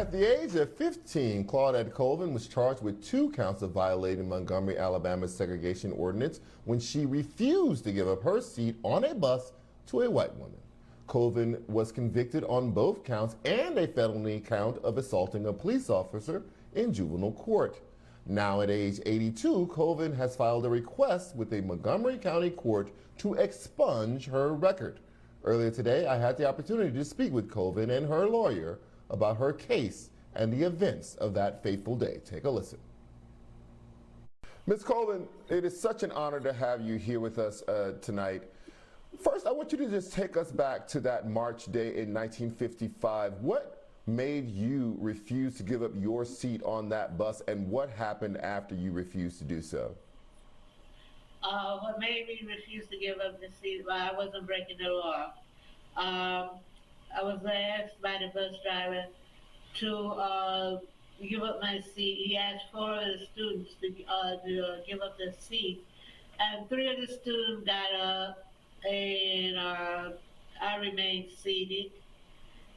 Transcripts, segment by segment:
At the age of 15, Claudette Colvin was charged with 2 counts of violating Montgomery, Alabama's segregation ordinance when she refused to give up her seat on a bus to a white woman. Colvin was convicted on both counts and a felony count of assaulting a police officer in juvenile court. Now at age 82, Colvin has filed a request with the Montgomery County court to expunge her record. Earlier today, I had the opportunity to speak with Colvin and her lawyer about her case and the events of that fateful day. Take a listen. Ms. Colvin, it is such an honor to have you here with us tonight. First, I want you to just take us back to that March day in 1955. What made you refuse to give up your seat on that bus, and what happened after you refused to do so? What made me refuse to give up the seat? Well, I wasn't breaking the law. I was asked by the bus driver to give up my seat. He asked 4 of the students to give up their seat, and 3 of the students got up, and I remained seated.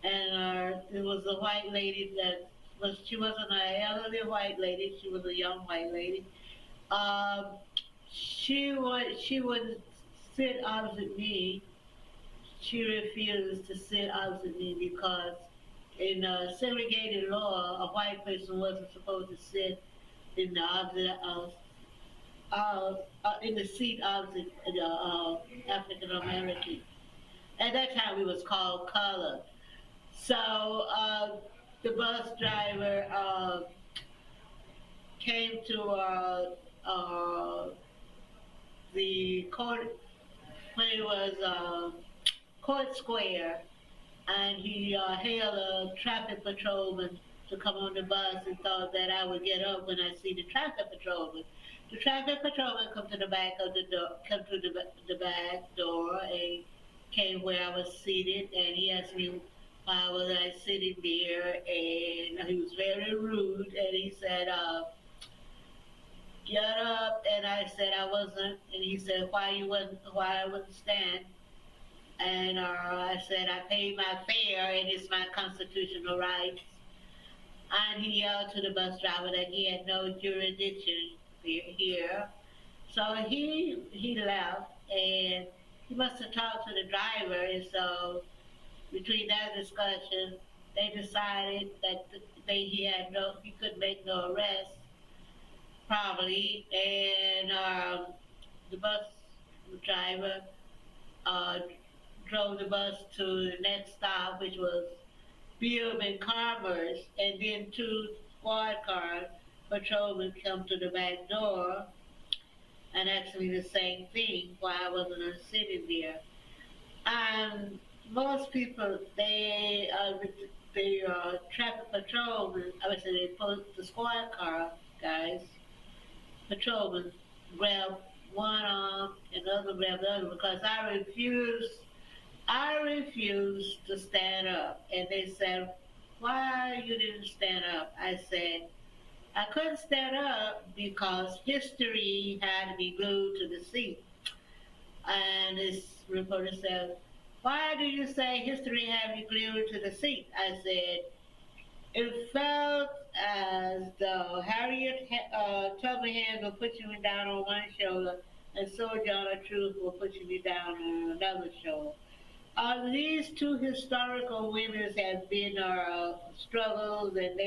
And there was a white lady she wasn't an elderly white lady, she was a young white lady. She wouldn't sit opposite me. She refused to sit opposite me because in segregated law, a white person wasn't supposed to sit in the opposite in the seat opposite African American. At that time, we was called color. So the bus driver came to the court when it was Court Square, and he hailed a traffic patrolman to come on the bus and thought that I would get up when I see the traffic patrolman. The traffic patrolman come to the back of the door, come to the back door, and came where I was seated, and he asked me why was I sitting there, and he was very rude, and he said, get up, and I said I wasn't, and he said why I wouldn't stand. And I said, I paid my fare and it's my constitutional rights. And he yelled to the bus driver that he had no jurisdiction here. So he left, and he must have talked to the driver. And so between that discussion, they decided that he could make no arrest, probably. And the bus driver drove the bus to the next stop, which was Bill and Commerce, and then 2 squad car patrolmen come to the back door and asked me the same thing, why I wasn't sitting there. And most people, the traffic patrolmen, the squad car guys, patrolmen, grabbed one arm and the other grabbed the other because I refused to stand up. And they said, why you didn't stand up? I said, I couldn't stand up because history had to be glued to the seat. And this reporter said, why do you say history had to be glued to the seat? I said, it felt as though Harriet Tubman hands were pushing me down on one shoulder and Sojourner Truth were pushing me down on another shoulder. These 2 historical women have been struggles, and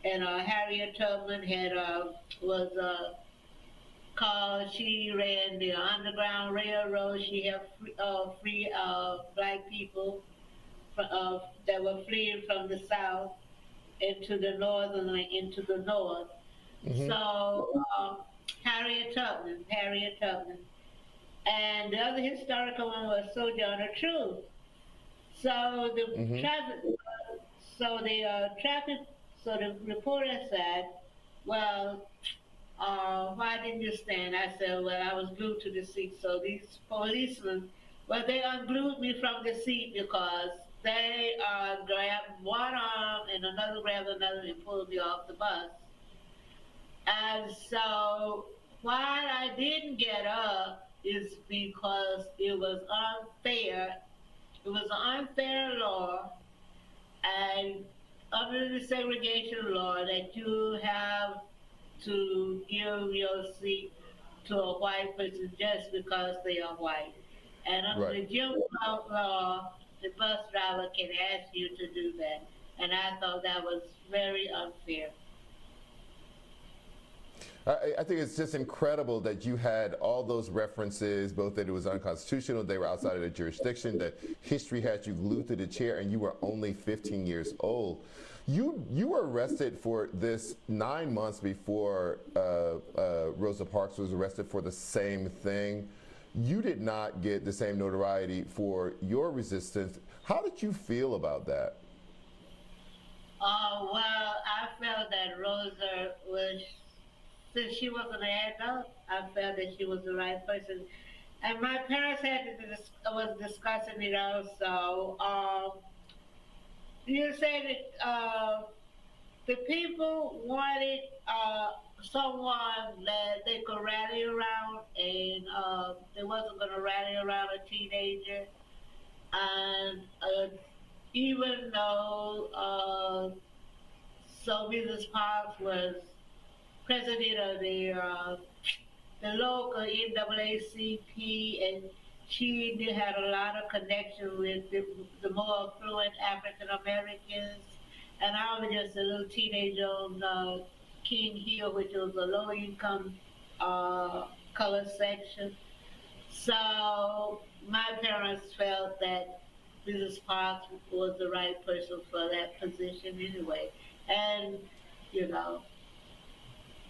Harriet Tubman was called. She ran the Underground Railroad. She helped free black people that were fleeing from the South into the north. Mm-hmm. So Harriet Tubman. And the other historical one was Sojourner Truth. So the mm-hmm. The reporter said, well, why didn't you stand? I said, well, I was glued to the seat. So these policemen, they unglued me from the seat because they grabbed one arm and another grabbed another and pulled me off the bus. And so why I didn't get up is because it was unfair. It was an unfair law, and under the segregation law that you have to give your seat to a white person just because they are white. And under Right. the Jim Crow law, the bus driver can ask you to do that. And I thought that was very unfair. I think it's just incredible that you had all those references, both that it was unconstitutional, they were outside of the jurisdiction, that history had you glued to the chair, and you were only 15 years old. You were arrested for this 9 months before Rosa Parks was arrested for the same thing. You did not get the same notoriety for your resistance. How did you feel about that? Well, I felt that Rosa was, since she was an adult, I felt that she was the right person. And my parents was discussing it also. You said that the people wanted someone that they could rally around, and they wasn't going to rally around a teenager. And even though so Mrs. Parks was president of the local NAACP, and she did had a lot of connection with the more affluent African Americans. And I was just a little teenager on King Hill, which was a low income color section. So my parents felt that Mrs. Parks was the right person for that position anyway. And, you know,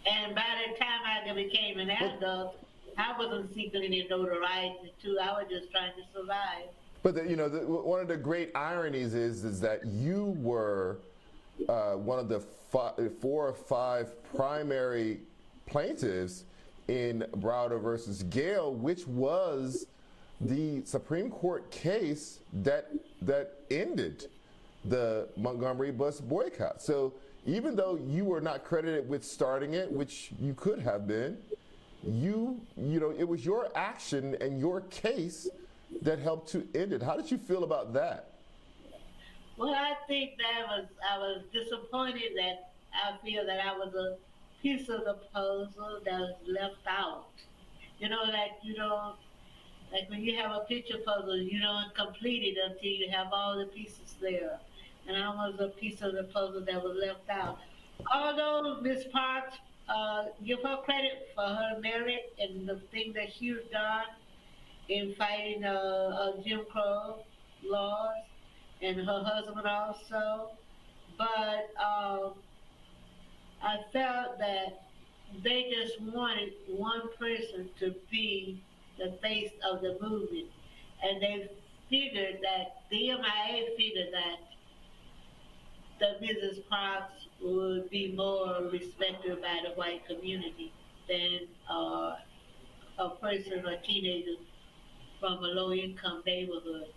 and by the time I became an adult, I wasn't seeking any notoriety too. I was just trying to survive. But one of the great ironies is that you were one of the 4 or 5 primary plaintiffs in Browder versus Gale, which was the Supreme Court case that ended the Montgomery bus boycott. So even though you were not credited with starting it, which you could have been, it was your action and your case that helped to end it. How did you feel about that? Well, I think I was disappointed that I feel that I was a piece of the puzzle that was left out. Like when you have a picture puzzle, you don't complete it until you have all the pieces there. And I was a piece of the puzzle that was left out. Although Ms. Parks, give her credit for her merit and the thing that she's done in fighting Jim Crow laws, and her husband also. But I felt that they just wanted one person to be the face of the movement. And they figured that, the MIA figured that the Mrs. Parks would be more respected by the white community than a person, a teenager from a low-income neighborhood.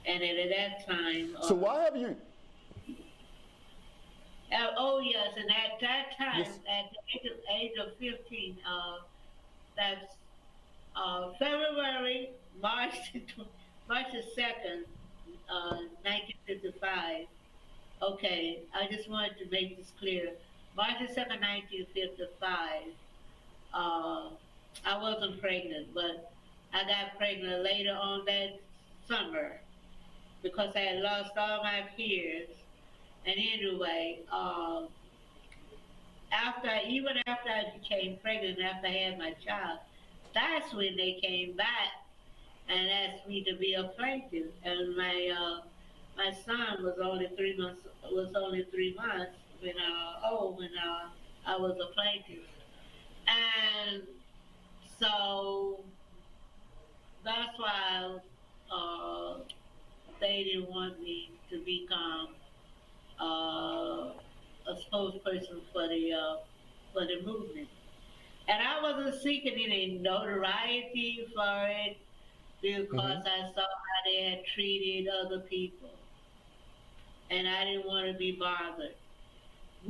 And at that time... So why have you... Oh, yes, and at that time, Yes. at the age of 15, that's March the 2nd, 1955. Okay, I just wanted to make this clear. March the 2nd, 1955, I wasn't pregnant, but I got pregnant later on that summer because I had lost all my peers. And anyway, even after I became pregnant, after I had my child, that's when they came back and asked me to be a plaintiff. And my son was only 3 months when I was a plaintiff. And so that's why they didn't want me to become a spokesperson for the movement. And I wasn't seeking any notoriety for it because I saw how they had treated other people. And I didn't want to be bothered. I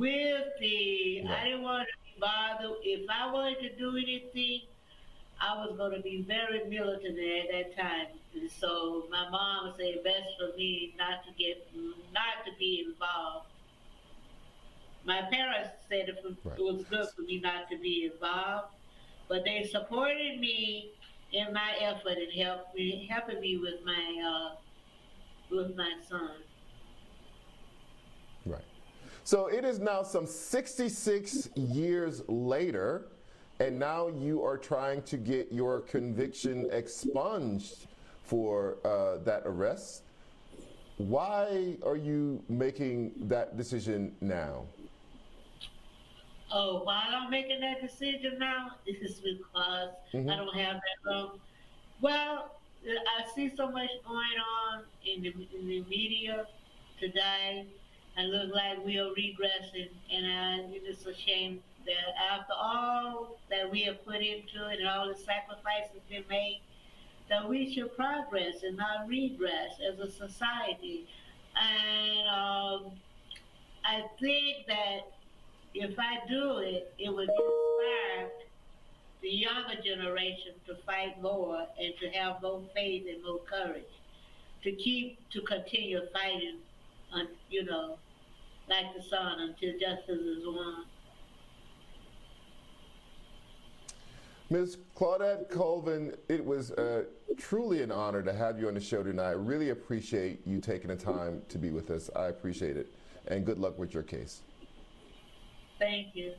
didn't want to be bothered. If I wanted to do anything, I was going to be very militant at that time. And so my mom said best for me not to be involved. My parents said it Right. was good for me not to be involved, but they supported me in my effort and helping me with my son. Right. So it is now some 66 years later, and now you are trying to get your conviction expunged for that arrest. Why are you making that decision now? Oh, while I'm making that decision now, is because I don't have that long. Well, I see so much going on in the media today, and look like we are regressing, and it's a shame that after all that we have put into it and all the sacrifices been made, that we should progress and not regress as a society. And I think that if I do it, it would inspire the younger generation to fight more and to have more faith and more courage to continue fighting, you know, like the sun until justice is won. Ms. Claudette Colvin, it was truly an honor to have you on the show tonight. I really appreciate you taking the time to be with us. I appreciate it. And good luck with your case. Thank you.